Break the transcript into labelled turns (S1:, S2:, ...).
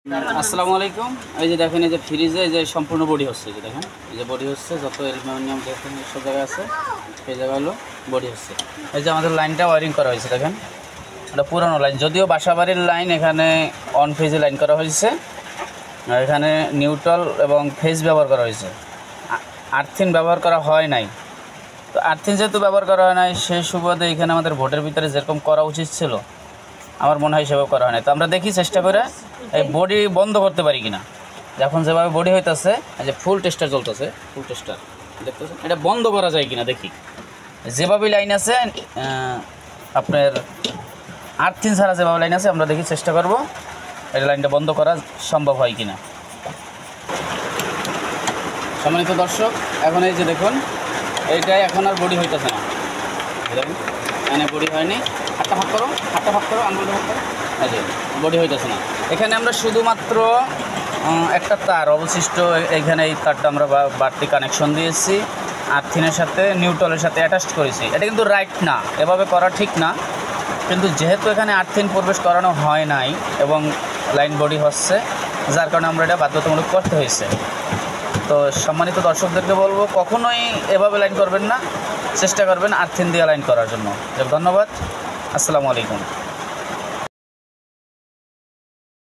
S1: আসসালামু আলাইকুম। এই যে দেখেন, এই যে ফ্রিজে এই যে সম্পূর্ণ বডি হচ্ছে, যে দেখেন এই যে বডি হচ্ছে, যত অ্যালুমিনিয়াম দেখেন সব জায়গায় আছে, সেই জায়গা হলো বডি হচ্ছে। এই যে আমাদের লাইনটা ওয়ারিং করা হয়েছে, দেখেন এটা পুরানো লাইন, যদিও বাসাবাড়ির লাইন, এখানে অন ফেজে লাইন করা হয়েছে, আর এখানে নিউট্রাল এবং ফেজ ব্যবহার করা হয়েছে, আর্থিন ব্যবহার করা হয় নাই। তো আর্থিন যেহেতু ব্যবহার করা হয় নাই, সেই সুবাদে এখানে আমাদের ভোটের ভিতরে যেরকম করা উচিত ছিল, আমার মনে হয় সেভাবে করা হয় না। তো আমরা দেখি চেষ্টা করে এই বডি বন্ধ করতে পারি কিনা। যখন যেভাবে বডি হইতেছে, যে ফুল টেস্টার চলতেছে, ফুল টেস্টার দেখতেছেন, এটা বন্ধ করা যায় কিনা দেখি। যেভাবে লাইন আছে আপনার আর্থিন ছাড়া যেভাবে লাইন আছে, আমরা দেখি চেষ্টা করব এটা লাইনটা বন্ধ করা সম্ভব হয় কিনা। সম্মানিত দর্শক, এখন এই যে দেখুন, এইটাই এখন আর বডি হইতেছে না, দেখুন এখানে বডি হয়নি। হাতটা ভাগ করো, আঙুলটা ভাগ করো, এই যে বডি হইতেছে না। এখানে আমরা শুধুমাত্র একটা তার অবশিষ্ট, এখানে এই তারটা আমরা বাড়তি কানেকশন দিয়েছি, আর্থিনের সাথে নিউট্রালের সাথে অ্যাটাচ করেছি। এটা কিন্তু রাইট না, এভাবে করা ঠিক না, কিন্তু যেহেতু এখানে আর্থিন প্রবেশ করানো হয় নাই এবং লাইন বডি হচ্ছে, যার কারণে আমরা এটা বাধ্যতামূলক করতে হয়েছে। তো সম্মানিত দর্শকদেরকে বলবো, কখনোই এভাবে লাইন করবেন না, চেষ্টা করবেন আর্থিন দিয়ে লাইন করার জন্য। ধন্যবাদ, আসসালামু আলাইকুম।